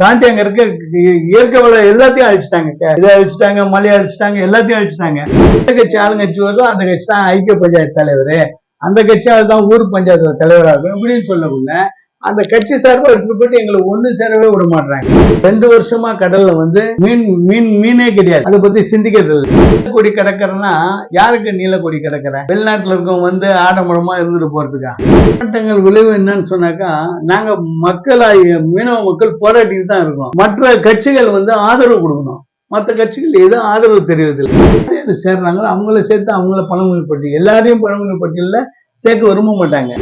தாண்டி அங்க இருக்க இயற்கை வளம் எல்லாத்தையும் அழிச்சிட்டாங்க. இதை அழிச்சிட்டாங்க, மலையை அழிச்சிட்டாங்க, எல்லாத்தையும் அழிச்சிட்டாங்க. எந்த கட்சி ஆளுங்கட்சி வருதோ அந்த கட்சி தான் ஐக்கிய பஞ்சாயத்து தலைவர், அந்த கட்சியால் தான் ஊர் பஞ்சாயத்து தலைவராக இருக்கும் இப்படின்னு சொல்லக்குள்ள அந்த கட்சி சார்பா எடுத்துட்டு போயிட்டு எங்களை ஒண்ணு சேரவே விட மாட்டாங்க. 2 வருஷமா கடல்ல வந்து மீனே கிடையாது. அதை பத்தி சிந்திக்கிறது இல்லை. கொடி கிடக்கிறன்னா யாருக்கு நீலக்கொடி கிடக்கிற? வெளிநாட்டுல இருக்கவங்க வந்து ஆடம்பரமா இருந்துட்டு போறதுக்கா? போராட்டங்கள் விளைவு என்னன்னு சொன்னாக்கா, நாங்க மக்களாகிய மீனவ மக்கள் போராட்டிட்டு தான் இருக்கோம். மற்ற கட்சிகள் வந்து ஆதரவு கொடுக்கணும். மற்ற கட்சிகள் எதுவும் ஆதரவு தெரிவதில்லை. சேர்றாங்களோ அவங்கள சேர்த்து அவங்கள பழங்குடி பட்டியல், எல்லாரையும் பழங்குடி பட்டியல்ல சேர்க்க விரும்ப மாட்டாங்க.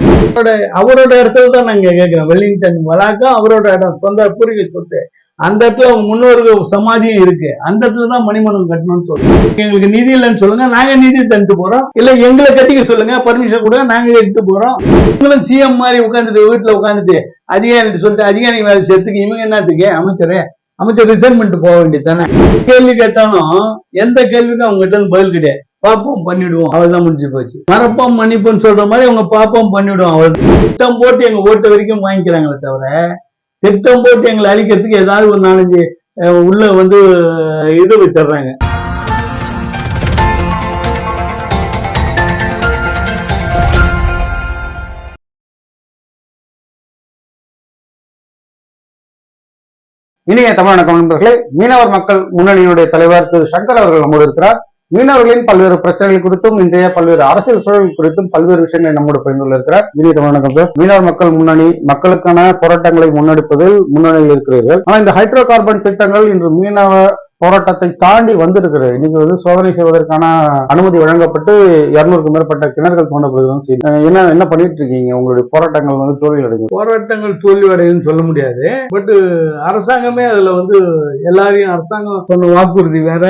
அவரோட இடத்துல தான் நாங்க கேட்கிறோம். வெலிங்டன் வளாக்கம் அவரோட இடம், சொந்த பூர்வீக சொத்து. அந்த இடத்துல அவங்க முன்னோர்கள் சமாதியும் இருக்கு. அந்த இடத்துல தான் மணிமண்டபம் கட்டணும்னு சொல்றோம். எங்களுக்கு நிதி இல்லைன்னு சொல்லுங்க, நாங்க நிதி தந்துட்டு போறோம். இல்ல எங்களை கட்டிக்க சொல்லுங்க, பர்மிஷன் கொடுங்க, நாங்க எடுத்து போறோம். இவங்களும் சிஎம் மாதிரி உட்காந்துட்டு வீட்டுல உட்காந்துட்டு அதிகாரிட்டு சொல்லிட்டு அதிகாரி வேலை சேர்த்துக்கு இவங்க என்னத்துக்கு அமைச்சர் ரிசைன்மெண்ட் போக வேண்டியது தானே. கேள்வி கேட்டாலும் எந்த கேள்விக்கும் அவங்க கிட்ட பதில் கிடையாது. பாப்போம் பண்ணிடுவோம், அவள்தான் முடிஞ்சு போச்சு. மறப்போம் மன்னிப்புன்னு சொல்ற மாதிரி அவங்க பாப்போம் பண்ணிடுவோம். அவள் திட்டம் போட்டு எங்க ஓட்டு வரைக்கும் வாங்கிக்கிறாங்களே தவிர, திட்டம் போட்டு எங்களை அழிக்கிறதுக்கு ஏதாவது ஒரு 4-5 உள்ள வந்து இது வச்சிடுறாங்க. இனிய தமிழக நண்பர்களே, மீனவர் மக்கள் முன்னணியுடைய தலைவர் திரு சங்கர் அவர்கள் நம்மோடு இருக்கிறார். மீனவர்களின் பல்வேறு பிரச்சனைகள் குறித்தும் இன்றைய பல்வேறு அரசியல் சூழல் குறித்தும் பல்வேறு விஷயங்களை நம்மோடு பகிர்ந்து இருக்கிறார். இனிய தமிழகம் சார், மீனவர் மக்கள் முன்னணி மக்களுக்கான போராட்டங்களை முன்னெடுப்பதில் முன்னணியில் இருக்கிறீர்கள். ஆனா இந்த ஹைட்ரோ கார்பன் திட்டங்கள் இன்று மீனவ போராட்டத்தை தாண்டி வந்திருக்கிறது. இன்னைக்கு வந்து சோதனை செய்வதற்கான அனுமதி வழங்கப்பட்டு 200க்கும் மேற்பட்ட கிணறுகள் தோண்டப்படுகிறது. என்ன பண்ணிட்டு இருக்கீங்க? உங்களுடைய போராட்டங்கள் வந்து தோல்வி அடையும். போராட்டங்கள் தோல்வி அடையும்னு சொல்ல முடியாது. பட் அரசாங்கமே அதுல வந்து எல்லாரையும் அரசாங்கம் சொன்ன வாக்குறுதி வேற,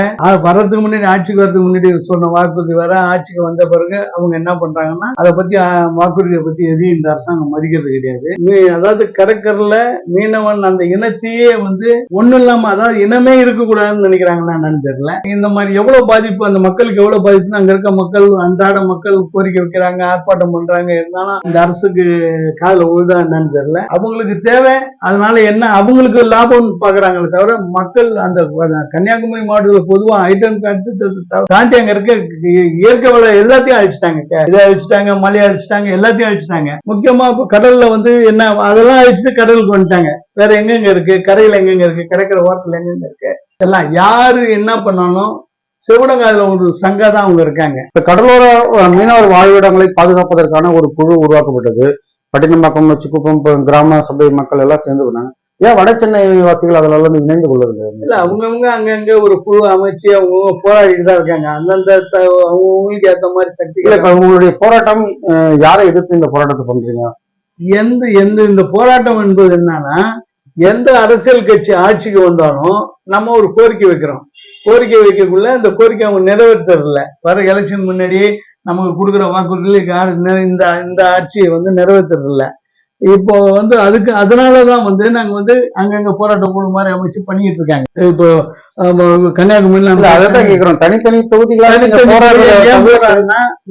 வர்றதுக்கு முன்னாடி ஆட்சிக்கு வர்றதுக்கு முன்னாடி சொன்ன வாக்குறுதி வேற, ஆட்சிக்கு வந்த பிறகு அவங்க என்ன பண்றாங்கன்னா அதை பத்தி வாக்குறுதியை பத்தி எதையும் இந்த அரசாங்கம் மதிக்கிறது கிடையாது. அதாவது கடற்கரையில மீனவன் அந்த இனத்தையே வந்து ஒண்ணும் இல்லாம, அதாவது இனமே இருக்கக்கூடாது நினைக்கிறாங்களா என்னன்னு தெரியல. இந்த மாதிரி எவ்வளவு பாதிப்பு அந்த மக்களுக்கு, எவ்வளவு பாதிப்புன்னு அங்க இருக்க மக்கள், அன்றாட மக்கள் கோரிக்கை வைக்கிறாங்க, ஆர்ப்பாட்டம் பண்றாங்க. இருந்தாலும் இந்த அரசுக்கு காதுல விழுதா என்னன்னு தெரியல. அவங்களுக்கு தேவை, அதனால என்ன அவங்களுக்கு லாபம் பாக்குறாங்களே தவிர மக்கள் அந்த கன்னியாகுமரி மாவட்டத்துல பொதுவா ஐட்டம் தாண்டி அங்க இருக்க இயற்கை வளம் எல்லாத்தையும் அழிச்சிட்டாங்க. இதை அழிச்சிட்டாங்க, மலையை அழிச்சிட்டாங்க, எல்லாத்தையும் அழிச்சிட்டாங்க. முக்கியமா இப்ப கடல்ல வந்து என்ன அதெல்லாம் அழிச்சிட்டு கடலுக்கு வந்துட்டாங்க. வேற எங்கெங்க இருக்கு? கரையில எங்கெங்க இருக்கு? கிடைக்கிற ஓரத்துல எங்கெங்க இருக்கு? எல்லாம் யாரு என்ன பண்ணாலும் செவிடங்காதுல ஒரு சங்கா தான் அவங்க இருக்காங்க. இப்ப கடலோர மீனவர் வாழ்விடங்களை பாதுகாப்பதற்கான ஒரு குழு உருவாக்கப்பட்டது. பட்டினம்பாக்கம், நொச்சிக்குப்பம் கிராம சபை மக்கள் எல்லாம் சேர்ந்து பண்ணாங்க. ஏன் வட சென்னை வாசிகள் அதுல எல்லாம் இணைந்து கொள்வது இல்ல? அவங்கவுங்க அங்கங்க ஒரு குழு அமைச்சு அவங்க போராடிட்டு தான் இருக்காங்க. அந்தந்த அவங்களுக்கு ஏற்ற மாதிரி சக்தி. உங்களுடைய போராட்டம் யாரை எதிர்த்து இந்த போராட்டத்தை பண்றீங்க? இந்த போராட்டம் என்பது என்னன்னா, எந்த அரசியல் கட்சி ஆட்சிக்கு வந்தாலும் நம்ம ஒரு கோரிக்கை வைக்கிறோம். கோரிக்கை வைக்கக்குள்ள இந்த கோரிக்கை அவங்க நிறைவேற்றதில்லை. வர எலெக்ஷன் முன்னாடி நமக்கு கொடுக்குற வாக்குறுதிகள் இந்த ஆட்சியை வந்து நிறைவேற்றதில்லை. இப்போ வந்து அதனாலதான் வந்து நாங்க வந்து அங்கங்க போராட்டம் குழு மாதிரி அமைச்சு பண்ணிட்டு இருக்காங்க. இப்போ கன்னியாகுமரியில அதான் கேட்கிறோம், தனித்தனி தொகுதிகளாக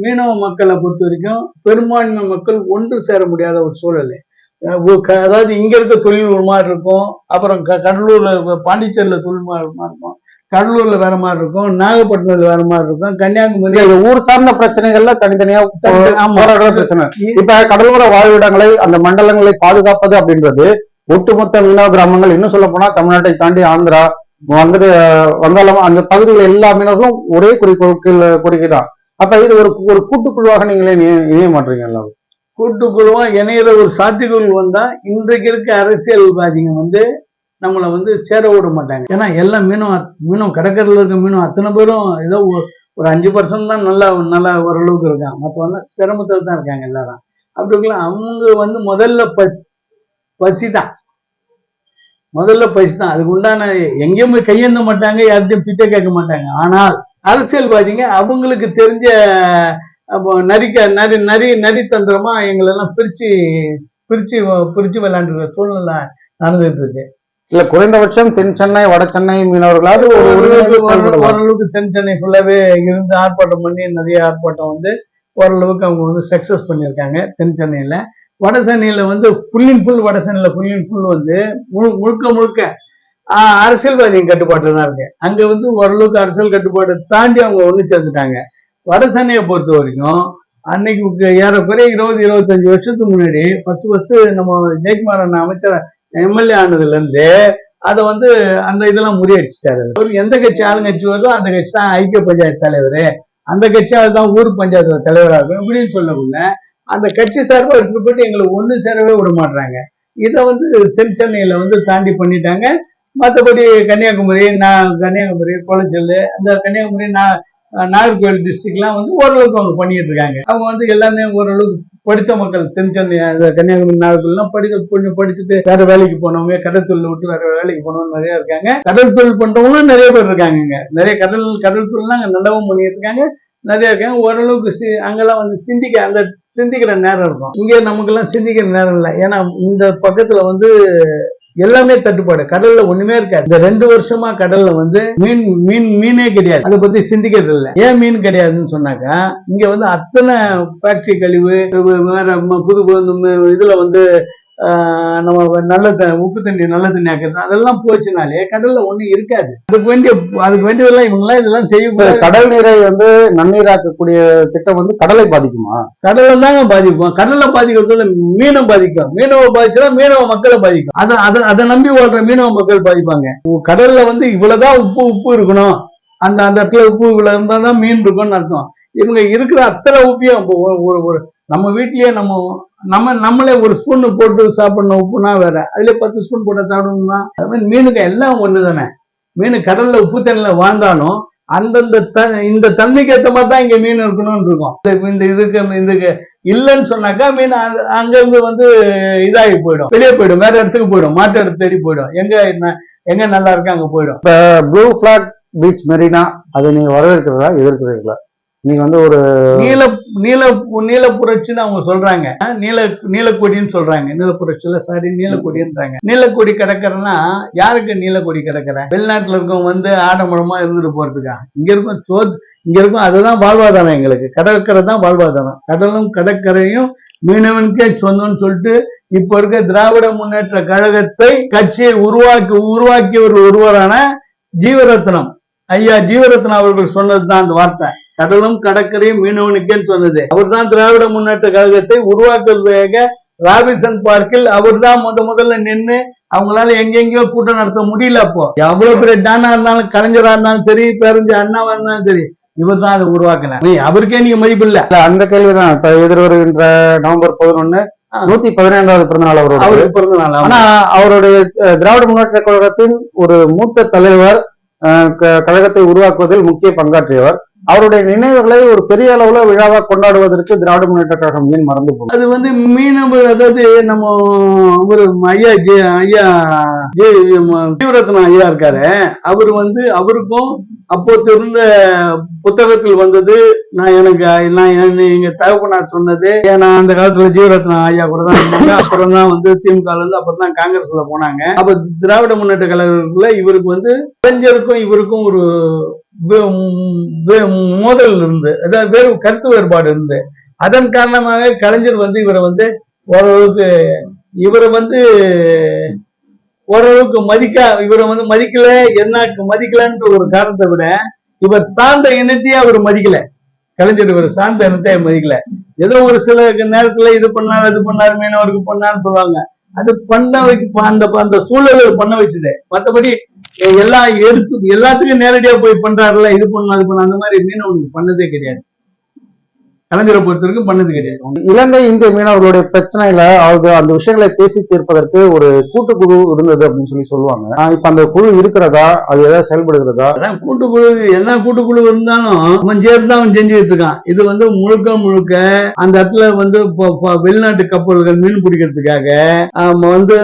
மீனவ மக்களை பொறுத்த வரைக்கும் பெரும்பான்மை மக்கள் ஒன்று சேர முடியாத ஒரு சூழல். அதாவது இங்க இருக்க தொழில் மாதிரி இருக்கும், அப்புறம் கடலூர்ல பாண்டிச்சேரியில தொழில் மாதிரி இருக்கும், கடலூர்ல வேற மாதிரி இருக்கும், நாகப்பட்டினத்துல வேற மாதிரி இருக்கும், கன்னியாகுமரி ஊர் சார்ந்த பிரச்சனைகள்ல தனித்தனியா போராடுற பிரச்சனை. இப்ப கடலோர வாழ்விடங்களை அந்த மண்டலங்களை பாதுகாப்பது அப்படின்றது ஒட்டுமொத்த மீனவ கிராமங்கள், இன்னும் சொல்ல போனா தமிழ்நாட்டை தாண்டி ஆந்திரா வங்காளம் அந்த பகுதிகள் எல்லா மீனவர்களும் ஒரே கோரிக்கை தான். அப்ப இது ஒரு கூட்டுக்குழுவாக நீங்களே இணைய மாட்டீங்க? எல்லாம் கூட்டுக்குழுவா இணையிற ஒரு சாத்தியக்குழு வந்தா இன்றைக்கு இருக்க அரசியல்வாதிங்க வந்து நம்மளை வந்து சேர விட மாட்டாங்க. ஏன்னா எல்லாம் மீனவ கடற்கரையில் இருக்க மீனவம் அத்தனை பேரும் ஏதோ ஒரு 5% தான் நல்லா ஓரளவுக்கு இருக்காங்க. மற்றவெல்லாம் சிரமத்தில் தான் இருக்காங்க எல்லாரும். அப்படி இருக்கலாம். அவங்க வந்து முதல்ல பசி தான். அதுக்கு உண்டான எங்கேயுமே கையேந்த மாட்டாங்க, யார்கிட்டையும் பிச்சை கேட்க மாட்டாங்க. ஆனால் அரசியல்வாதிங்க அவங்களுக்கு தெரிஞ்ச அப்போ நரி தந்திரமா எங்களெல்லாம் பிரிச்சு விளையாண்டுற சூழ்நிலை நடந்துட்டு இருக்கு. இல்ல குறைந்தபட்சம் தென் சென்னை வட சென்னை மீனவர்களாவது ஓரளவுக்கு தென் சென்னை ஃபுல்லாவே இருந்து ஆர்ப்பாட்டம் பண்ணி நிறைய ஆர்ப்பாட்டம் வந்து ஓரளவுக்கு அவங்க வந்து சக்சஸ் பண்ணியிருக்காங்க தென் சென்னையில. வட சென்னையில வந்து ஃபுல் வந்து முழுக்க அரசியல்வாதியின் கட்டுப்பாட்டுல தான் இருக்கு. அங்க வந்து ஓரளவுக்கு அரசியல் கட்டுப்பாட்டை தாண்டி அவங்க ஒண்ணு சேர்ந்துட்டாங்க. வட சென்னையை பொறுத்த வரைக்கும் அன்னைக்கு ஏறக்குறைய 20-25 வருஷத்துக்கு முன்னாடி ஃபர்ஸ்ட் நம்ம ஜெயக்குமார் அமைச்சர் எம்எல்ஏ ஆனதுல இருந்து அதை வந்து அந்த இதெல்லாம் முறியடிச்சிட்டாரு. எந்த கட்சி ஆளுங்கட்சி வருதோ அந்த கட்சி தான் ஐக்கிய பஞ்சாயத்து தலைவர், அந்த கட்சியால் தான் ஊர் பஞ்சாயத்து தலைவராக இருக்கும் இப்படின்னு சொல்லக்குள்ள அந்த கட்சி சார்பாக எடுத்துட்டு போயிட்டு எங்களை ஒண்ணு சேரவே விட மாட்டாங்க. இதை வந்து தென் சென்னையில வந்து தாண்டி பண்ணிட்டாங்க. மற்றபடி கன்னியாகுமரி, குளச்சல், அந்த கன்னியாகுமரி நாகர்கோவில் டிஸ்ட்ரிக்ட்லாம் வந்து ஓரளவுக்கு அவங்க பண்ணிட்டு இருக்காங்க. அவங்க வந்து எல்லாமே ஓரளவுக்கு படித்த மக்கள். தென் சென்னை, கன்னியாகுமரி, நாகர்கோவில்லாம் படிச்சுட்டு வேற வேலைக்கு போனவங்க, கடல் தொழில் விட்டு வேற வேலைக்கு போனவங்க நிறைய இருக்காங்க. கடல் தொழில் பண்றவங்களும் நிறைய பேர் இருக்காங்க. நிறைய கடல் தொழில்லாம் அங்க நல்லாவும் பண்ணிட்டு இருக்காங்க, நிறைய இருக்காங்க. ஓரளவுக்கு அங்கெல்லாம் வந்து சிந்திக்கிற நேரம் இருக்கும். இங்கே நமக்கெல்லாம் சிந்திக்கிற நேரம் இல்லை. ஏன்னா இந்த பக்கத்துல வந்து எல்லாமே தட்டுப்பாடு, கடல்ல ஒண்ணுமே இருக்காது. இந்த 2 வருஷமா கடல்ல வந்து மீனே கிடையாது. அதை பத்தி சிந்திக்கிறது இல்லை. ஏன் மீன் கிடையாதுன்னு சொன்னாக்கா, இங்க வந்து அத்தனை ஃபேக்டரி கழிவு, வேற புது இதுல வந்து நம்ம உப்பு தண்ணி நல்ல தண்ணி ஆக்குறது அதெல்லாம் போச்சுனாலே கடல்ல ஒண்ணும் இருக்காது. அதுக்கு வேண்டியதெல்லாம் இவங்கெல்லாம் இதெல்லாம் செய்ய. கடல் நீரை வந்து நன்னீராக்கக்கூடிய திட்டம் வந்து கடலை பாதிக்குமா? கடல்ல தாங்க பாதிக்கும். கடல்ல பாதிக்கிறதுல மீனை பாதிக்கும். மீனவ பாதிச்சுன்னா மீனவ மக்களை பாதிக்கும். அதை நம்பி வாழ்ற மீனவ மக்கள் பாதிப்பாங்க. கடல்ல வந்து இவ்வளவுதான் உப்பு இருக்கணும், அந்த இடத்துல உப்பு இவ்வளவு இருந்தா தான் மீன் இருக்கும்னு அர்த்தம். இவங்க இருக்கிற அத்தனை உப்பையும் ஒரு நம்ம வீட்லயே நம்மளே ஒரு ஸ்பூன் போட்டு சாப்பிடணும். உப்புனா வேற, அதுல 10 ஸ்பூன் போட்டு சாப்பிடணும்னா அது மாதிரி மீனுக்கு எல்லாம் ஒண்ணு தானே. மீன் கடல்ல உப்பு தண்ணில வாழ்ந்தாலும் அந்தந்த இந்த தண்ணிக்கு ஏற்ற மாதிரி தான் இங்க மீன் இருக்கணும்னு இருக்கும். இதுக்கு இல்லைன்னு சொன்னாக்கா மீன் அங்க இருந்து வந்து இதாகி போயிடும், வெளியே போயிடும், வேற இடத்துக்கு போயிடும், மாட்டு இடத்து தேடி போயிடும். எங்க நல்லா இருக்கு அங்க போயிடும். இப்ப ப்ளூ பிளாக் பீச் மெரினா அதை நீங்க வரவேற்கிறதா எதிர்க்கிறீங்களா? நீங்க வந்து ஒரு நீல புரட்சின்னு அவங்க சொல்றாங்க, நீலக்கொடின்னு சொல்றாங்க. நீலப்புரட்சியில சாரி நீலக்கொடின்றாங்க. நீலக்கொடி கிடக்கிறன்னா யாருக்கு நீலக்கொடி கிடக்கிற? வெளிநாட்டுல இருக்கவங்க வந்து ஆடம்பரமா இருந்துட்டு போறதுக்கா? இங்க இருக்கும் அதுதான் வாழ்வாதாரம். எங்களுக்கு கடற்கரை தான் வாழ்வாதாரம். கடலும் கடற்கரையும் மீனவனுக்கே சொந்தம்னு சொல்லிட்டு இப்ப இருக்க திராவிட முன்னேற்ற கழகத்தை கட்சியை உருவாக்கி ஒருவரான ஜீவரத்னம் ஐயா ஜீவரத்னம் அவர்கள் சொன்னதுதான் அந்த வார்த்தை. கடலும் கடற்கரையும் மீனவனுக்கேன்னு சொன்னது அவர் தான். திராவிட முன்னேற்ற கழகத்தை உருவாக்குவதாக ராபின்சன் பார்க்கில் அவர் தான் முதல்ல நின்று அவங்களால எங்கெங்கயோ கூட்டம் நடத்த முடியல. அப்போ எவ்வளவு பெரிய டானா இருந்தாலும், கலைஞரா இருந்தாலும் சரி, பேரஞ்சு அண்ணாவா இருந்தாலும் சரி, இவர் தான் அதை உருவாக்கின. அவருக்கே நீங்க மதிப்பு இல்ல. அந்த கேள்விதான். இப்ப எதிர் வருகின்ற நவம்பர் 11 115வது பிறந்தநாள் அவருடைய பிறந்தநாள். ஆனா அவருடைய திராவிட முன்னேற்ற கழகத்தின் ஒரு மூத்த தலைவர், கழகத்தை உருவாக்குவதில் முக்கிய பங்காற்றியவர். அவருடைய நினைவுகளை ஒரு பெரிய அளவுல விழாவா கொண்டாடுவதற்கு திராவிட முன்னேற்ற கழகம் மீன் மறந்து போகும். அது வந்து மீனவர், அதாவது நம்ம ஒரு ஐயா ஜீவரத்னம் ஐயா இருக்காரு. அவர் வந்து அவருக்கும் அப்போ இருந்த புத்தகத்தில் வந்தது எங்க தகப்பனார் சொன்னது. ஏன்னா அந்த காலத்துல ஜீவரத்னம் ஐயா கூட தான் இருந்தாங்க. அப்புறம் தான் வந்து திமுக இருந்து அப்புறம் தான் காங்கிரஸ்ல போனாங்க. அப்ப திராவிட முன்னேற்ற கழகத்துல இவருக்கு வந்து கலைஞருக்கும் இவருக்கும் ஒரு மோதல் இருந்து, அதாவது வேறு கருத்து வேறுபாடு இருந்து, அதன் காரணமாக கலைஞர் வந்து இவரை வந்து ஓரளவுக்கு மதிக்கல. என்ன மதிக்கலன்ற ஒரு காரணத்தை விட இவர் சார்ந்த இனத்தையே அவர் மதிக்கல. கலைஞர் இவர் சார்ந்த இனத்தையே மதிக்கல. ஏதோ ஒரு சில நேரத்துல இது பண்ணாரு, அது பண்ணாரு, மீனவருக்கு பண்ணான்னு சொல்லுவாங்க. அது அந்த சூழல் பண்ண வச்சுது. மற்றபடி எல்லாத்துக்கும் நேரடியா போய் பண்றாருல, இது பண்ண அது பண்ண, அந்த மாதிரி மீனவனுக்கு பண்ணதே கிடையாது. கலைஞரை பொறுத்தவரைக்கும் பண்ணது கிடையாது. இலங்கை இந்திய மீனவர்களுடைய பிரச்சனையில அந்த விஷயங்களை பேசி தீர்ப்பதற்கு ஒரு கூட்டுக்குழு இருந்தது அப்படின்னு சொல்லுவாங்க. இப்ப அந்த குழு இருக்கிறதா, அது ஏதாவது செயல்படுகிறதா? கூட்டுக்குழு என்ன கூட்டுக்குழு இருந்தாலும் அவன் சேர்ந்து அவன் செஞ்சுட்டு இருக்கான். இது வந்து முழுக்க அந்த இடத்துல வந்து வெளிநாட்டு கப்பல்கள் மீன் பிடிக்கிறதுக்காக வந்து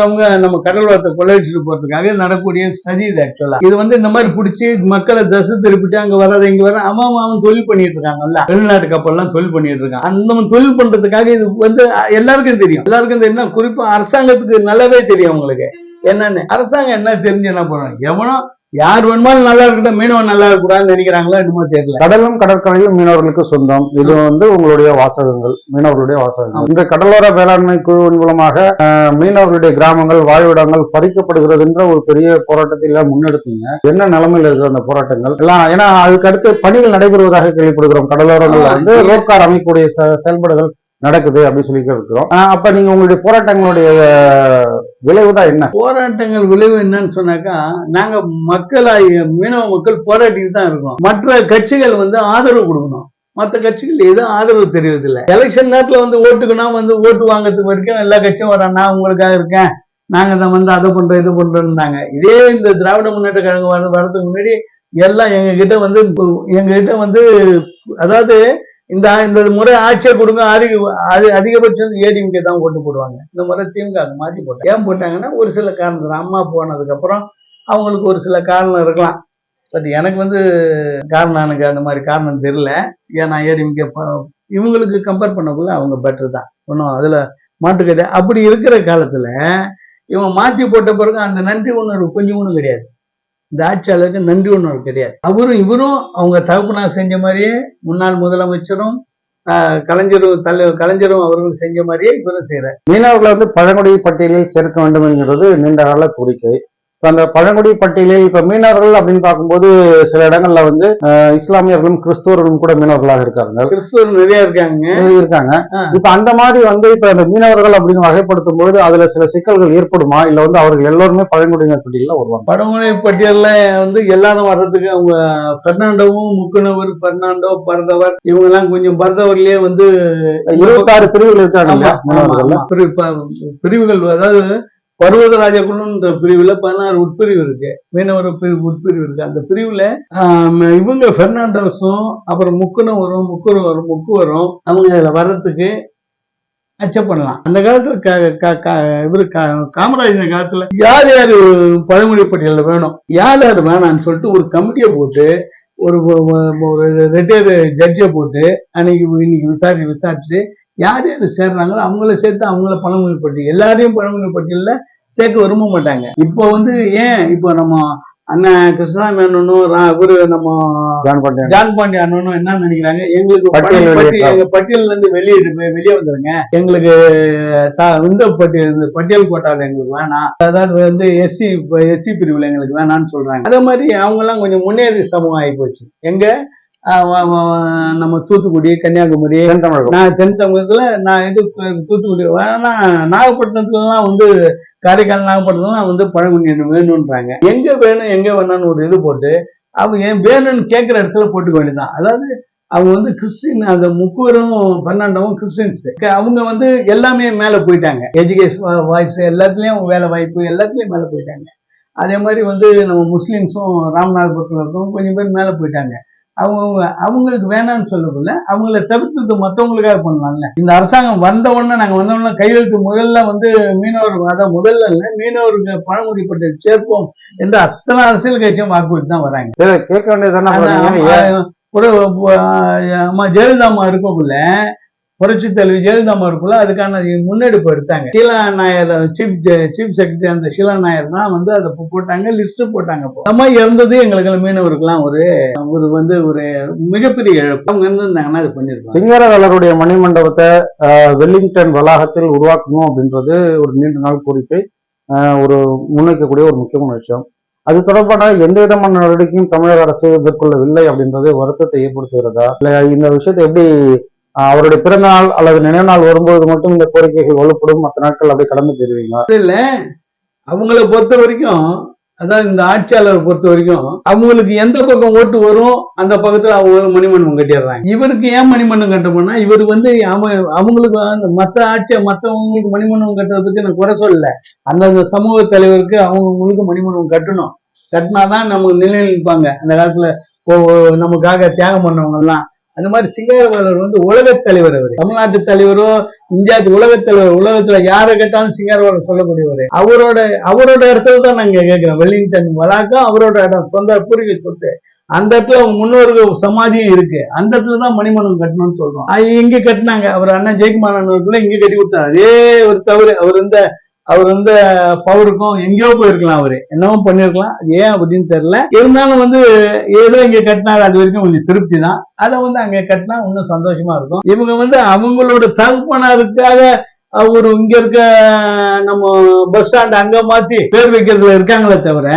அவங்க நம்ம கடல் வளத்தை கொள்ளையடிச்சுட்டு போறதுக்காக நடக்கூடிய சதி இது. ஆக்சுவலா இது வந்து இந்த மாதிரி பிடிச்சி மக்களை தசை திருப்பிட்டு அங்க வராது இங்க வர அவன் தொழில் பண்ணிட்டு இருக்காங்கல்ல. வெளிநாட்டு கப்பல்லாம் தொழில் பண்ணிட்டு இருக்கான். அந்த தொழில் பண்றதுக்காக இது வந்து எல்லாருக்கும் தெரியும். குறிப்பா அரசாங்கத்துக்கு நல்லாவே தெரியும். உங்களுக்கு என்னன்னு அரசாங்கம் என்ன தெரிஞ்சு என்ன பண்ணுவோம், எவனோ யார் வேணுமாலும் நல்லா இருக்கட்டும், மீனவன் நல்லா இருக்கக்கூடாதுன்னு நினைக்கிறாங்களோ என்னமோ தெரியல. கடலும் கடற்கரையும் மீனவர்களுக்கு சொந்தம். இது உங்களுடைய வாசகங்கள், மீனவர்களுடைய வாசகங்கள். இந்த கடலோர வேளாண்மை குழுவின் மூலமாக மீனவர்களுடைய கிராமங்கள், வாழ்விடங்கள் பறிக்கப்படுகிறதுன்ற ஒரு பெரிய போராட்டத்தை முன்னெடுத்தீங்க. என்ன நிலைமையில் இருக்கிற அந்த போராட்டங்கள் எல்லாம்? ஏன்னா அதுக்கு அடுத்து பணிகள் நடைபெறுவதாக கேள்விப்படுகிறோம். கடலோரங்கள்ல ரோப்கார் அமைக்கக்கூடிய செயல்பாடுகள் நடக்குது அப்படின்னு சொல்லி இருக்கிறோம். அப்ப நீங்க உங்களுடைய போராட்டங்களுடைய விளைவுதான் என்ன? போராட்டங்கள் விளைவு என்னன்னு சொன்னாக்கா, நாங்க மக்களாகிய மீனவ மக்கள் போராட்டிட்டு தான் இருக்கோம். மற்ற கட்சிகள் ஆதரவு கொடுக்கணும். மற்ற கட்சிகள் எதுவும் ஆதரவு தெரிவதில்லை. எலெக்ஷன் நேரத்துல ஓட்டுக்குன்னா ஓட்டு வாங்கறதுக்கு வரைக்கும் எல்லா கட்சியும் வர, நான் உங்களுக்காக இருக்கேன், நாங்க தான் அதை பண்றோம் இது பண்றோம்னாங்க. இதே இந்த திராவிட முன்னேற்ற கழகம் வரதுக்கு முன்னாடி எல்லாம் எங்ககிட்ட அதாவது இந்த முறை ஆட்சியை கொடுங்க, அதிகபட்சம் ஏடிஎம்கே தான் ஓட்டு போடுவாங்க. இந்த முறை திமுக மாற்றி போட்டாங்க. ஏன் போட்டாங்கன்னா ஒரு சில காரணம், அம்மா போனதுக்கு அப்புறம் அவங்களுக்கு ஒரு சில காரணம் இருக்கலாம். பட் எனக்கு காரணம், எனக்கு அந்த மாதிரி காரணம் தெரியல. ஏன்னா ஏடிஎம்கே இவங்களுக்கு கம்பேர் பண்ணக்குள்ள அவங்க பெட்டர் தான், ஒன்றும் அதுல மாற்று கிடையாது. அப்படி இருக்கிற காலத்துல இவங்க மாற்றி போட்ட பிறகு அந்த நன்றி உணர்வு கொஞ்சம் ஒன்றும் கிடையாது. இந்த ஆட்சியாளருக்கு நன்றி உணர்வு கிடையாது. இவரும் அவங்க தகப்பனார் செஞ்ச மாதிரியே, முன்னாள் முதலமைச்சரும் கலைஞரும் அவர்கள் செஞ்ச மாதிரியே இவரும் செய்யறாரு. மீனவர்களை பழங்குடி பட்டியலில் சேர்க்க வேண்டும் என்கிறது நீண்ட கால கோரிக்கை. அந்த பழங்குடி பட்டியலில் இப்ப மீனவர்கள் அப்படின்னு பார்க்கும்போது சில இடங்கள்ல இஸ்லாமியர்களும் கிறிஸ்துவர்களும் கூட மீனவர்களாக இருக்காங்க. கிறிஸ்துவர் நிறைய இருக்காங்க. இப்ப அந்த மாதிரி இப்ப அந்த மீனவர்கள் அப்படின்னு வகைப்படுத்தும் பொழுது அதுல சில சிக்கல்கள் ஏற்படுமா? இல்ல அவர்கள் எல்லோருமே பழங்குடியினர் பட்டியல வருவாங்க? பழங்குடி பட்டியல்ல எல்லாரும் வர்றதுக்கு அவங்க பெர்னாண்டோவும், முக்குனவர், பெர்னாண்டோ, பரதவர், இவங்க எல்லாம் கொஞ்சம் பரதவர்லயே 26 பிரிவுகள் இருக்காங்க. பிரிவுகள், அதாவது பர்வதராஜ குழுன்ற பிரிவுல 16 உட்பிரிவு இருக்கு, மீனவர் உட்பிரிவு இருக்கு. அந்த பிரிவுல இவங்க பெர்னாண்டோஸும் அப்புறம் முக்குவரும் அவங்க இதுல வர்றதுக்கு அக்செப்ட் பண்ணலாம். அந்த காலத்துல இவரு காமராஜர் காலத்துல யார் யாரு பழங்குடி பட்டியல வேணும், யார் யார் வேணான்னு சொல்லிட்டு ஒரு கமிட்டியை போட்டு, ஒரு ரிட்டையர்டு ஜட்ஜை போட்டு இன்னைக்கு விசாரிச்சுட்டு யார் யாரு சேர்றாங்களோ அவங்கள சேர்த்து அவங்கள பழங்குடி பட்டியல், எல்லாரையும் பழங்குடி பட்டியல்ல சேர்க்க விரும்ப மாட்டாங்க. இப்போ ஏன் இப்போ நம்ம அண்ணன் கிருஷ்ணசாமி அண்ணனும் இவரு நம்ம ஜான் பாண்டி அண்ணனும் என்ன நினைக்கிறாங்க, எங்களுக்கு எங்க பட்டியல்ல இருந்து வெளியே வந்துருங்க, எங்களுக்கு இந்த பட்டியல் கோட்டால எங்களுக்கு வேணாம், அதாவது எஸ்சி பிரிவுல எங்களுக்கு வேணாம்னு சொல்றாங்க. அதே மாதிரி அவங்க எல்லாம் கொஞ்சம் முன்னேறி சமூகம் ஆகி போச்சு. எங்க நம்ம தூத்துக்குடி, கன்னியாகுமரி, தென் தமிழகத்துல தூத்துக்குடி நாகப்பட்டினத்துலாம் காரைக்கால் நாகப்பட்டினம் பழங்குடியினர் வேணும்ன்றாங்க. எங்க வேணும் எங்க வேணும்னு ஒரு இது போட்டு அவங்க ஏன் வேணும்னு கேட்கிற இடத்துல போட்டுக்க வேண்டியதான். அதாவது அவங்க கிறிஸ்டின், அந்த முக்குவரும் பன்னெண்டவும் கிறிஸ்டின்ஸ், அவங்க எல்லாமே மேல போயிட்டாங்க. எஜுகேஷன் வாய்ஸ் எல்லாத்துலயும் வேலை வாய்ப்பு எல்லாத்துலயும் மேல போயிட்டாங்க. அதே மாதிரி நம்ம முஸ்லிம்ஸும் ராமநாதபுரத்துல இருக்கவும் கொஞ்சம் பேர் மேல போயிட்டாங்க. அவங்களுக்கு வேணாம்னு சொல்லக்குள்ள அவங்கள தவிர்த்து மற்றவங்களுக்காக பண்ணலாம்ல. இந்த அரசாங்கம் வந்த உடனே கையெழுத்து முதல்ல மீனவர், அதான் முதல்ல இல்ல, மீனவருக்கு பழங்குடி பட்டியல் சேர்ப்போம் என்று அத்தனை அரசியல் கட்சியும் வாக்குறுதி தான் வராங்க. கேட்க வேண்டியது ஒரு ஜெயலலிதா அம்மா இருக்கக்குள்ள, புரட்சி தலைவி ஜெயலலிதா அம்மா இருக்குள்ள அதுக்கான முன்னெடுப்பு எடுத்தாங்க. ஷீலா நாயர் சீஃப் செக்ரட்டரி, அந்த ஷீலா நாயர் தான் அதை போட்டாங்க, லிஸ்ட் போட்டாங்க. நம்ம இறந்தது எங்களுக்கு மீனவருக்கெல்லாம் ஒரு மிகப்பெரிய இழப்பு. அவங்க இருந்திருந்தாங்கன்னா அது பண்ணிருக்காங்க. சிங்காரவேலருடைய மணிமண்டபத்தை வெல்லிங்டன் வளாகத்தில் உருவாக்கணும் அப்படின்றது ஒரு நீண்ட நாள் கோரிக்கை, ஒரு முன்வைக்கக்கூடிய ஒரு முக்கியமான விஷயம். அது தொடர்பான எந்த விதமான நடவடிக்கையும் தமிழக அரசு மேற்கொள்ளவில்லை அப்படின்றது வருத்தத்தை ஏற்படுத்துகிறதா? இல்ல இந்த விஷயத்தை எப்படி அவருடைய பிறந்த நாள் அல்லது நினைவு நாள் வரும்போது மட்டும் இந்த கோரிக்கைகள் வலுப்படும், மற்ற நாட்கள் அப்படி கடந்து போயிருவீங்களா? இல்ல, அவங்கள பொறுத்த வரைக்கும், அதாவது இந்த ஆட்சியாளரை பொறுத்த வரைக்கும் அவங்களுக்கு எந்த பக்கம் ஓட்டு வரும் அந்த பக்கத்துல அவங்க மணிமண்டபம் கட்டிடுறாங்க. இவருக்கு ஏன் மணிமண்டபம் கட்டணும்னா, இவர் அவங்களுக்கு மற்றவங்களுக்கு மணிமண்டபம் கட்டுறதுக்கு நான் குறை சொல்லல. அந்த சமூக தலைவருக்கு அவங்களுக்கு மணிமண்டபம் கட்டணும். கட்டினாதான் நமக்கு நிலையில் நிற்பாங்க. அந்த காலத்துல நமக்காக தியாகம் பண்ணவங்க எல்லாம். அந்த மாதிரி சிங்காரவேலர் உலகத் தலைவர். அவர் தமிழ்நாட்டு தலைவரோ, இந்தியாவுக்கு உலகத் தலைவர். உலகத்துல யாரை கேட்டாலும் சிங்காரவேலர் சொல்லக்கூடியவர். அவரோட இடத்துல தான் நாங்க கேட்கிறோம். வெல்லிங்டன் வளாகம் அவரோட இடம், சொந்த பூர்வீக சொத்து. அந்த இடத்துல அவங்க முன்னோர்கள் சமாதியும் இருக்கு. அந்த இடத்துலதான் மணிமண்டபம் கட்டணும்னு சொல்றோம். இங்க கட்டினாங்க. அவர் அண்ணன் ஜெயக்குமார் அண்ணனுக்குள்ள இங்க கட்டி கொடுத்தாரு. அதே ஒரு தவறு. அவர் அவர் வந்து பவருக்கும் எங்கேயோ போயிருக்கலாம், அவரு என்னவோ பண்ணிருக்கலாம், அது ஏன் அப்படின்னு தெரியல. இருந்தாலும் வந்து ஏதோ இங்க கட்டினாரு, அது வரைக்கும் கொஞ்சம் திருப்தி தான். அதை வந்து அங்க கட்டினா இன்னும் சந்தோஷமா இருக்கும். இவங்க வந்து அவங்களோட தகுப்பனாருக்காக ஒரு இங்க இருக்க நம்ம பஸ் ஸ்டாண்ட் அங்க மாத்தி பேர் வைக்கிறதுல இருக்காங்களே தவிர,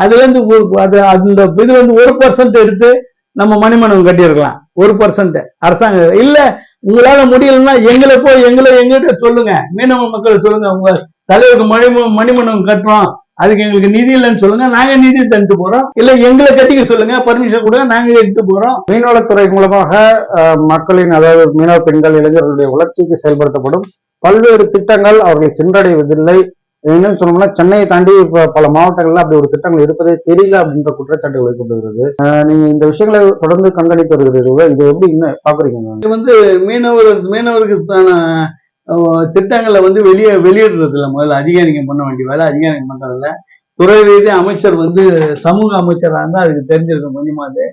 அதுல இருந்து அது அந்த இது வந்து 1% எடுத்து நம்ம மணிமண்டபம் கட்டியிருக்கலாம். 1% அரசாங்கம் இல்ல, உங்களால முடியலன்னா எங்கிட்ட சொல்லுங்க, மீனவ மக்கள் சொல்லுங்க, உங்க தலைவருக்கு மணிமண்டபம் கட்டுறோம், அதுக்கு எங்களுக்கு நிதி இல்லைன்னு சொல்லுங்க, நாங்க நிதி தந்துட்டு போறோம். இல்ல எங்களை கட்டிக்க சொல்லுங்க, பர்மிஷன் கொடுங்க, நாங்க எடுத்து போறோம். மீன்வளத்துறை மூலமாக மக்களின், அதாவது மீனவ பெண்கள் இளைஞர்களுடைய வளர்ச்சிக்கு செயல்படுத்தப்படும் பல்வேறு திட்டங்கள் அவர்களை சென்றடைவதில்லை. இன்னும் சொல்லணும்னா சென்னையை தாண்டி பல மாவட்டங்கள்ல அப்படி ஒரு திட்டங்கள் இருப்பதே தெரியல அப்படின்ற குற்றச்சாட்டு வைக்கப்படுகிறது. நீங்க இந்த விஷயங்களை தொடர்ந்து கண்காணித்து வருகிறீர்கள், இது எப்படி இன்னும் பாக்குறீங்க? இது வந்து மீனவர்களுக்கான திட்டங்களை வந்து வெளியிடுறது இல்லை. முதல்ல அதிகாரிங்க பண்ண வேண்டிய வேலை அதிகாரிங்க பண்றதில்ல. துறை ரீதியாக அமைச்சர் வந்து சமூக அமைச்சராக இருந்தா அதுக்கு தெரிஞ்சிருக்கும் கொஞ்சமாவது.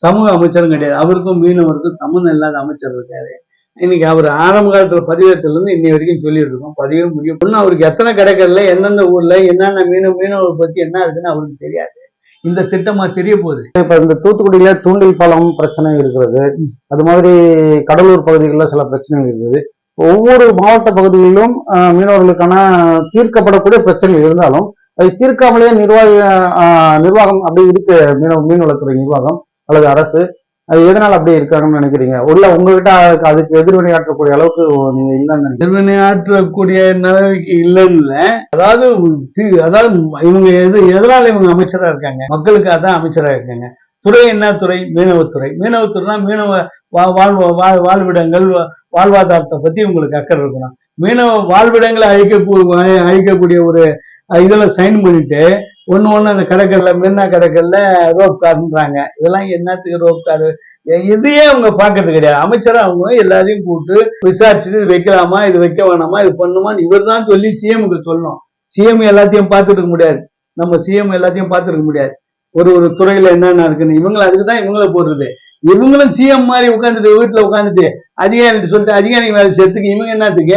சமூக அமைச்சரும் கிடையாது, அவருக்கும் மீனவருக்கும் சம்மந்தம் இல்லாத அமைச்சர் இருக்காரு. இன்னைக்கு அவர் ஆரம்ப காலத்துல பதிவேற்றல இருந்து இன்னை வரைக்கும் சொல்லிட்டு இருக்கோம், பதிவே முடியும். இன்னும் அவருக்கு எத்தனை கிடைக்கல, எந்தெந்த ஊர்ல என்னென்ன மீனவர் பத்தி என்ன இருக்குன்னு அவருக்கு தெரியாது. இந்த திட்டமா தெரிய போகுது. இப்ப இந்த தூத்துக்குடியில தூண்டில் பாலம் பிரச்சனை இருக்கிறது, அது மாதிரி கடலூர் பகுதிகளில் சில பிரச்சனைகள் இருக்குது. ஒவ்வொரு மாவட்ட பகுதிகளிலும் மீனவர்களுக்கான தீர்க்கப்படக்கூடிய பிரச்சனைகள் இருந்தாலும் அதை தீர்க்காமலேயே நிர்வாகம் அப்படி இருக்கு. மீன்வளத்துறை நிர்வாகம் அல்லது அரசு அது எதனால அப்படி இருக்காங்கன்னு நினைக்கிறீங்க? உள்ள உங்ககிட்ட அதுக்கு எதிர்வினையாற்றக்கூடிய அளவுக்கு நீங்க இல்லைன்னு எதிர்வினையாற்றக்கூடிய நிலைமைக்கு இல்லைன்னு, அதாவது இவங்க எதனால இவங்க அமைச்சரா இருக்காங்க? மக்களுக்கு அதான் அமைச்சரா இருக்காங்க. துறை என்ன துறை? மீனவத்துறை. மீனவத்துறைனா மீனவ வாழ்விடங்கள், வாழ்வாதாரத்தை பத்தி உங்களுக்கு அக்கறை இருக்கணும். மீனவ வாழ்விடங்களை அழிக்கக்கூடிய ஒரு இதுல சைன் பண்ணிட்டு ஒண்ணு அந்த கடற்கரைல மெரினா கடற்கரைல ரோப் கார்ன்றாங்க. இதெல்லாம் என்னத்துக்கு ரோப் காரு? இதையே அவங்க பாக்குறது கிடையாது. அமைச்சரா அவங்க எல்லாரையும் கூப்பிட்டு விசாரிச்சுட்டு இது வைக்கலாமா, இது வைக்க வேணாமா, இது பண்ணுமான்னு இவர் தான் சொல்லி சிஎம்க்கு சொல்லணும். சிஎம் எல்லாத்தையும் பார்த்துட்டு இருக்க முடியாது, நம்ம சிஎம் எல்லாத்தையும் பார்த்துருக்க முடியாது. ஒரு துறையில என்னென்ன இருக்குன்னு இவங்களை அதுக்குதான் இவங்கள போடுறது. இவங்களும் சிஎம் மாதிரி உட்காந்துட்டு வீட்டுல உட்காந்துட்டு அதிகாரிட்டு சொல்லிட்டு அதிகாரி வேலை செய்யறதுக்கு இவங்க என்னத்துக்கு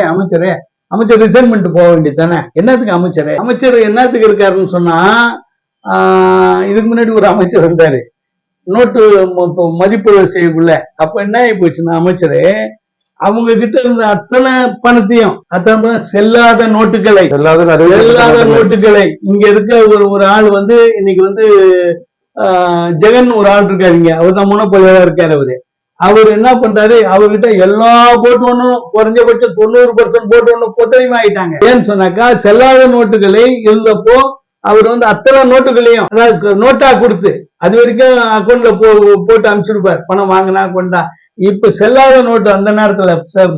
அமைச்சர் ரிசைன் பண்ணிட்டு போக வேண்டியது தானே. என்னத்துக்கு அமைச்சர் என்னத்துக்கு இருக்காருன்னு சொன்னா, இதுக்கு முன்னாடி ஒரு அமைச்சர் இருந்தாரு, நோட்டு மதிப்பு செய்யக்குள்ள. அப்ப என்ன ஆகி போச்சுன்னா, அமைச்சரு அவங்க கிட்ட இருந்த அத்தனை பணத்தையும், அத்தனை செல்லாத நோட்டுகளை இங்க இருக்க ஒரு ஆள் வந்து இன்னைக்கு வந்து ஜெகன் ஒரு ஆள் இருக்காருங்க, அவர் தான் முனப்பொழியா இருக்காரு. அவர் என்ன பண்றாரு, அவர்கிட்ட எல்லா போட்டு ஒண்ணும் குறைஞ்சபட்சம் 90% போட்டு ஒண்ணும் கொத்தரிமா ஆயிட்டாங்க. ஏன்னு சொன்னாக்கா, செல்லாத நோட்டுகளை இருந்தப்போ அவர் வந்து அத்தனை நோட்டுகளையும் அதாவது நோட்டா கொடுத்து அது வரைக்கும் அக்கௌண்ட்ல போட்டு அனுப்பிச்சிருப்பார், பணம் வாங்கினா கொண்டா. இப்ப செல்லாத நோட்டு, அந்த நேரத்துல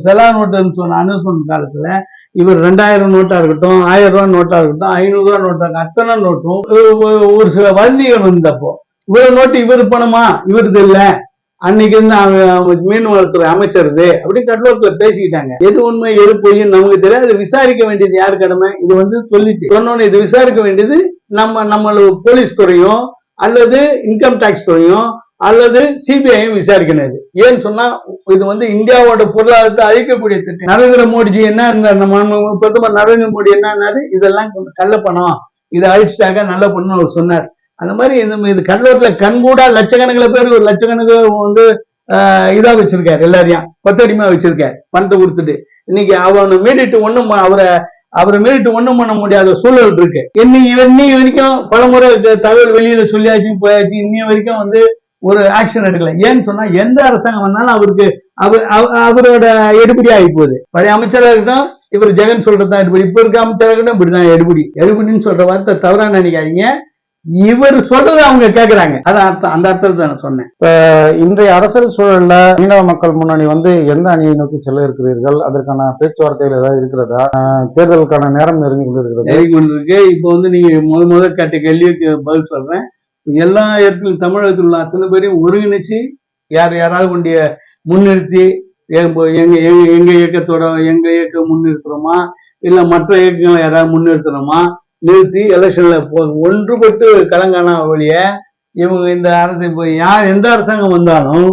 செல்லாத நோட்டுன்னு சொன்ன அனௌன்ஸ்மெண்ட் காலத்துல இவர் 2000 நோட்டா இருக்கட்டும், 1000 ரூபாய் நோட்டா இருக்கட்டும், 500 ரூபாய் நோட்டா இருக்கட்டும், அத்தனை நோட்டும் ஒரு சில வதந்திகள் வந்தப்போ இவ்வளவு நோட்டு இவர் பணமா, இவருது இல்ல, அன்னைக்கு இருந்து மீன்வளத்துறை அமைச்சருது அப்படி கடலூர்ல பேசிக்கிட்டாங்க. எது உண்மை எது பொய்ன்னு நமக்கு தெரியாது. விசாரிக்க வேண்டியது யார் கடமை? இது வந்து சொன்னோன்னு இது விசாரிக்க வேண்டியது நம்ம போலீஸ் துறையும் அல்லது இன்கம் டாக்ஸ் துறையும் அல்லது சிபிஐயும் விசாரிக்கணும். ஏன்னு சொன்னா இது வந்து இந்தியாவோட பொருளாதாரத்தை அழிக்கக்கூடிய திட்டம். நரேந்திர மோடிஜி என்ன இருந்தார், நம்ம பிரதமர் நரேந்திர மோடி என்ன, இதெல்லாம் கள்ள பணம், இதை அழிச்சிட்டாக்க நல்ல பணம் அவர் சொன்னார். அந்த மாதிரி இது கடலூர்ல கண்கூடா லட்சக்கணக்கில் பேர், ஒரு லட்சக்கணக்கு வந்து இதா வச்சிருக்காரு, எல்லாரையும் கொத்தடிமா வச்சிருக்காரு, பணத்தை கொடுத்துட்டு. இன்னைக்கு அவனை மீறிட்டு ஒண்ணும் அவரை மீறிட்டு ஒண்ணும் பண்ண முடியாத சூழல் இருக்கு. இன்னி வரைக்கும் பலமுறை தகவல் வெளியில சொல்லியாச்சு போயாச்சு, இன்னி வரைக்கும் வந்து ஒரு ஆக்ஷன் எடுக்கல. ஏன்னு சொன்னா எந்த அரசாங்கம் வந்தாலும் அவருக்கு அவரோட எடுபடி ஆகி போகுது. பழைய அமைச்சராக இருக்கட்டும், இவர் ஜெகன் சொல்றதுதான் எடுபடி, இப்ப இருக்க அமைச்சராக இருக்கட்டும் இப்படிதான் எடுபடின்னு சொல்ற வார்த்தை தவறா நினைக்காதீங்க. இவர் சொல்றது அவங்க கேட்கிறாங்க, அதான் அந்த அர்த்தத்தை நான் சொன்னேன். இப்ப இன்றைய அரசியல் சூழல்ல மீனவ மக்கள் முன்னணி வந்து எந்த அணியை நோக்கி செல்ல இருக்கிறீர்கள்? அதற்கான பேச்சுவார்த்தைகள் ஏதாவது இருக்கிறதா? தேர்தலுக்கான நேரம் நெருங்கி கொண்டிருக்கு. இப்போ வந்து நீங்க முதல் கேட்ட கேள்விக்கு பதில் சொல்றேன். எல்லா இடத்துலையும் தமிழகத்தில் உள்ள அத்தனை பேரையும் ஒருங்கிணைச்சு யாராவது கொண்டிய முன்னிறுத்தி எங்க இயக்கத்தோட எங்க இயக்கம் முன்னிறுத்துறோமா இல்ல மற்ற இயக்கங்களை யாராவது முன்னிறுத்துறோமா நிறுத்தி எலெக்ஷன்ல ஒன்றுபட்டு கலங்கானா வழிய இவங்க இந்த அரசு எந்த அரசாங்கம் வந்தாலும்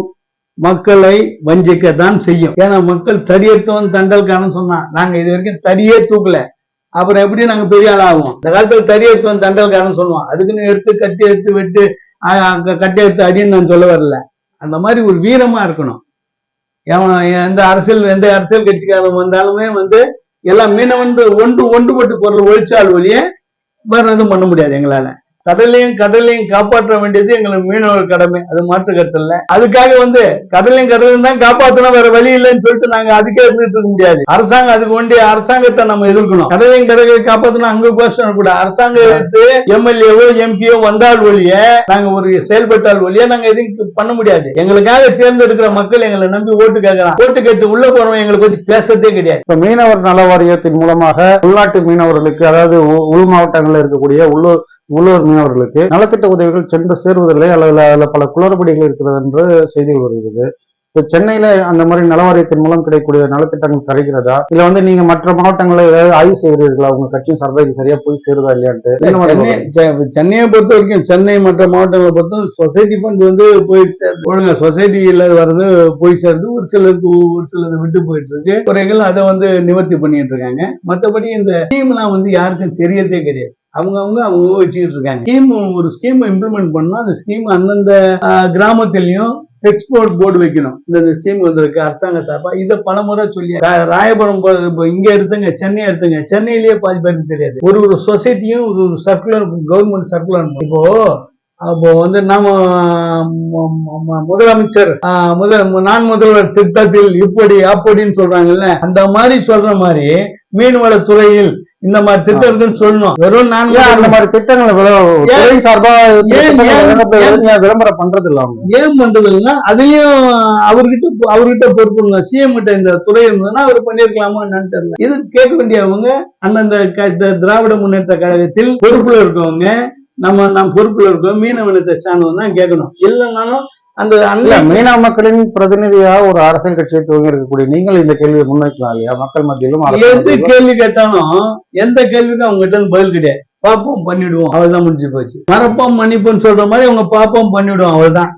மக்களை வஞ்சிக்கத்தான் செய்யும். ஏன்னா மக்கள் தடியெடுத்தவன் தண்டல்காரன் சொன்னா, நாங்க இது வரைக்கும் தடியே தூக்கல, அப்புறம் எப்படி நாங்க பெரிய ஆள் ஆகும்? இந்த காலத்துல தறி எடுத்து வந்து தண்டல்காரன் சொல்லுவோம், அதுக்குன்னு எடுத்து கட்டி எடுத்து வெட்டு கட்டி எடுத்து அடின்னு நான் சொல்ல வரல. அந்த மாதிரி ஒரு வீரமா இருக்கணும். எந்த அரசியல் கட்சிக்காரன் வந்தாலுமே வந்து எல்லாம் மீனவன் ஒன்றுபட்டு பொருள் ஒழிச்சால் ஒழிய வேற எதுவும் பண்ண முடியாது எங்களால. கடலையும் காப்பாற்ற வேண்டியது எங்களுக்கு மீனவர் கடமை, அது மாற்று கருத்து இல்ல. அதுக்காக வந்து கடலையும் தான் காப்பாற்றணும், வேற வழி இல்லைன்னு சொல்லிட்டு நாங்க அதுக்கே இருந்துட்டு இருக்க முடியாது. அரசாங்கம் அதுக்கு வேண்டிய அரசாங்கத்தை நம்ம எதிர்க்கணும். கடலையும் காப்பாற்றணும் அங்க கோஷம் கூட அரசாங்கம் எடுத்து எம்எல்ஏவோ எம்பியோ வந்தால் ஒழிய நாங்க ஒரு செயல்பட்டால் ஒழிய நாங்க எதுவும் பண்ண முடியாது. எங்களுக்காக தேர்ந்தெடுக்கிற மக்கள் எங்களை நம்பி ஓட்டு கேட்கலாம். ஓட்டு கேட்டு உள்ள போறவங்க எங்களை பத்தி பேசுறதே கிடையாது. இப்ப மீனவர் நல வாரியத்தின் மூலமாக உள்நாட்டு மீனவர்களுக்கு, அதாவது உள் மாவட்டங்களில் இருக்கக்கூடிய உள்ளூர் மீனவர்களுக்கு நலத்திட்ட உதவிகள் சென்று சேருவதில்லை, அல்லது அதுல பல குளறுபடிகள் இருக்கிறது என்று செய்திகள் வருகிறது. இப்ப சென்னையில அந்த மாதிரி நலவாரியத்தின் மூலம் கிடைக்கக்கூடிய நலத்திட்டங்கள் கிடைக்கிறதா, இல்ல வந்து நீங்க மற்ற மாவட்டங்களில் ஏதாவது ஆய்வு செய்கிறீர்களா? உங்க கட்சி சார்பாக இது சரியா போய் சேருதா இல்லையான்ட்டு? சென்னையை பொறுத்த வரைக்கும், சென்னை மற்ற மாவட்டங்களை பொறுத்த சொசைட்டி ஃபண்ட் வந்து போயிட்டு ஒழுங்கா சொசைட்டியில வர்றது போய் சேருது. ஒரு சிலது விட்டு போயிட்டு இருக்கு குறைகள், அதை வந்து நிவர்த்தி பண்ணிட்டு இருக்காங்க. மற்றபடி இந்த ஸ்கீம்லாம் வந்து யாருக்கும் தெரியறதே கிடையாது. அவங்க வச்சுக்கிட்டு இருக்காங்க. ஒரு ஸ்கீம் இம்ப்ளிமெண்ட் பண்ணா அந்த ஸ்கீம் அந்தந்த கிராமத்திலையும் எக்ஸ்போர்ட் போர்டு வைக்கணும். இந்த ஸ்கீம் வந்திருக்கு அரசாங்க சார்பா. இதை பலமுறை சொல்லி ராயபுரம் இங்க எடுத்துங்க, சென்னை எடுத்துங்க, சென்னையிலேயே பாதி பேருக்கு தெரியாது. ஒரு சொசைட்டியும் ஒரு சர்க்குலர் கவர்மெண்ட் சர்க்குலர். அப்போ வந்து நாம முதலமைச்சர் நான் முதல்வர் திட்டத்தில் இப்படி அப்படின்னு சொல்றாங்கல்ல, அந்த மாதிரி சொல்ற மாதிரி மீன்வளத்துறையில் இந்த மாதிரி திட்டம் சொல்லணும். வெறும் நான் அந்த மாதிரி திட்டங்களை விளம்பரம் பண்றது இல்ல. ஏன் பண்றது இல்லைன்னா அதுலயும் அவர்கிட்ட பொறுப்பு இல்லை. சிஎம் கிட்ட இந்த துறை இருந்ததுன்னா அவர் பண்ணிருக்கலாமா என்னன்னு தெரியல. இது கேட்க வேண்டியவங்க அந்தந்த திராவிட முன்னேற்ற கழகத்தில் பொறுப்புல இருக்கவங்க, நம்ம பொறுப்புல இருக்கோம், மீனவனத்தை சார்ந்தவங்க தான் கேட்கணும். இல்லைன்னாலும் அந்த மீனவ மக்களின் பிரதிநிதியா ஒரு அரசியல் கட்சியை துவங்கி இருக்கக்கூடிய நீங்கள் இந்த கேள்வியை முன்வைக்கலாம் இல்லையா? மக்கள் மத்தியிலும் எந்த கேள்வி கேட்டாலும் எந்த கேள்விக்கும் அவங்க கிட்ட பதில் கிடையாது. பாப்போம் பண்ணிடுவோம், அவள்தான் முடிஞ்சு போச்சு. மறப்போம் மன்னிப்புன்னு சொல்ற மாதிரி அவங்க பாப்போம் பண்ணிடுவோம், அவள்தான்.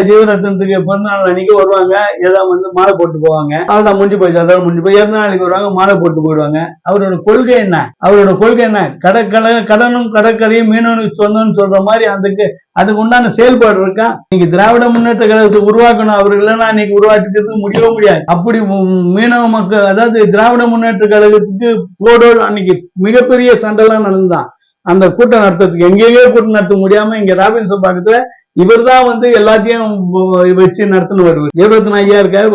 ஜீவரத்னத்துக்கு பிறந்தநாள் அன்னைக்கு வருவாங்க, ஏதாவது வந்து மாலை போட்டு போவாங்க, அவள்தான் முடிஞ்சு போச்சு, அதோட முடிஞ்சு போய் 2 நாளைக்கு வருவாங்க, மாலை போட்டு போயிடுவாங்க. அவரோட கொள்கை என்ன? கடனும் கடற்கரையும் மீனவனுக்கு சொந்தம்னு சொல்ற மாதிரி அதுக்கு உண்டான செயல்பாடு இருக்கா? நீங்க திராவிட முன்னேற்ற கழகத்தை உருவாக்கணும், அவர்கள் இல்லைன்னா இன்னைக்கு உருவாக்கிட்டு முடியவே முடியாது. அப்படி மீனவ மக்கள், அதாவது திராவிட முன்னேற்ற கழகத்துக்கு போடோடு அன்னைக்கு மிகப்பெரிய சண்டைலாம் நடந்தான். அந்த கூட்டம் நடத்துறதுக்கு எங்கேயோ கூட்டம் நடத்த முடியாம இங்க ராபின்சன் பக்கத்துல இவர் தான் வந்து எல்லாத்தையும் வச்சு நடத்தினு வருவார். 25 ஐயா இருக்காரு,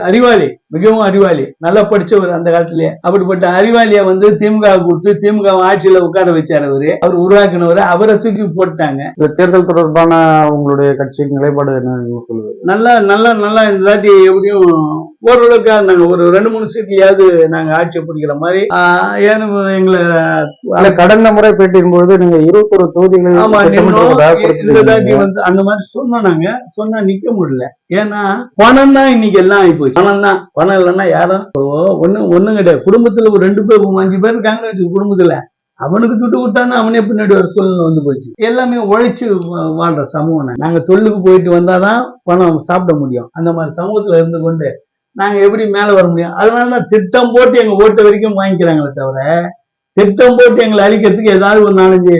அறிவாளி, மிகவும் அறிவாளி, நல்லா படிச்சவர் அந்த காலத்திலேயே. அப்படிப்பட்ட அறிவாளிய வந்து திமுக கொடுத்து திமுக ஆட்சியில உட்கார வச்சாரு. அவர் உருவாக்கினவர், அவரை தூக்கி போட்டாங்க. இந்த தேர்தல் தொடர்பான உங்களுடைய கட்சியின் நிலைப்பாடு என்ன சொல்லுவது? நல்லா இந்த தாட்டி எப்படியும் ஓரளவுக்கு நாங்க ஒரு 2-3 சீட்லயாவது நாங்க ஆட்சி பிடிக்கிற மாதிரி. எங்களை கடந்த முறை பேட்டியின் பொழுது நீங்க 21 தொகுதிகள் வந்து அந்த மாதிரி சொன்னா நிக்க முடியல. ஏன்னா பணம் தான் இன்னைக்கு எல்லாம் ஆகி போச்சு. பணம் இல்லைன்னா யாரும் ஒண்ணும் கிடையாது. குடும்பத்துல ஒரு 2 பேர் 5 பேர் இருக்காங்க குடும்பத்துல, அவனுக்கு துட்டு கொடுத்தாதான் அவனே பின்னாடி ஒரு சூழ்நிலை வந்து போச்சு. எல்லாமே உழைச்சு வாழ்ற சமூகம். நாங்க தொழிலுக்கு போயிட்டு வந்தாதான் பணம் சாப்பிட முடியும். அந்த மாதிரி சமூகத்துல இருந்து கொண்டு நாங்க எப்படி மேல வர முடியும்? அதனாலதான் திட்டம் போட்டு எங்க ஓட்டு வரைக்கும் வாங்கிக்கிறாங்களே தவிர, திட்டம் போட்டு எங்களை அழிக்கிறதுக்கு ஏதாவது ஒரு 4-5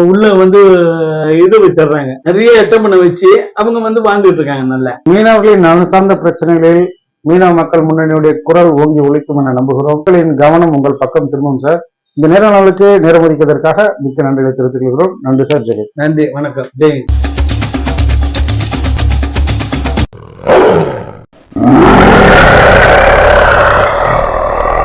உள்ள வந்து இது வச்சிடுறாங்க. நிறைய எட்டமனை வச்சு அவங்க வந்து வாழ்ந்துட்டு இருக்காங்க. நல்ல மீனவர்களின் நலன் சார்ந்த பிரச்சனைகளில் மீனவ மக்கள் முன்னணியுடைய குரல் ஓங்கி ஒழிக்கும் என நம்புகிறோம். மக்களின் கவனம் உங்கள் பக்கம் திரும்பும் சார். இந்த நேரங்களுக்கு நேரம் ஒதுக்கியதற்காக மிக்க நன்றிகளை தெரிவித்துக் கொள்கிறோம். நன்றி சார். ஜெய். நன்றி, வணக்கம், ஜெய்.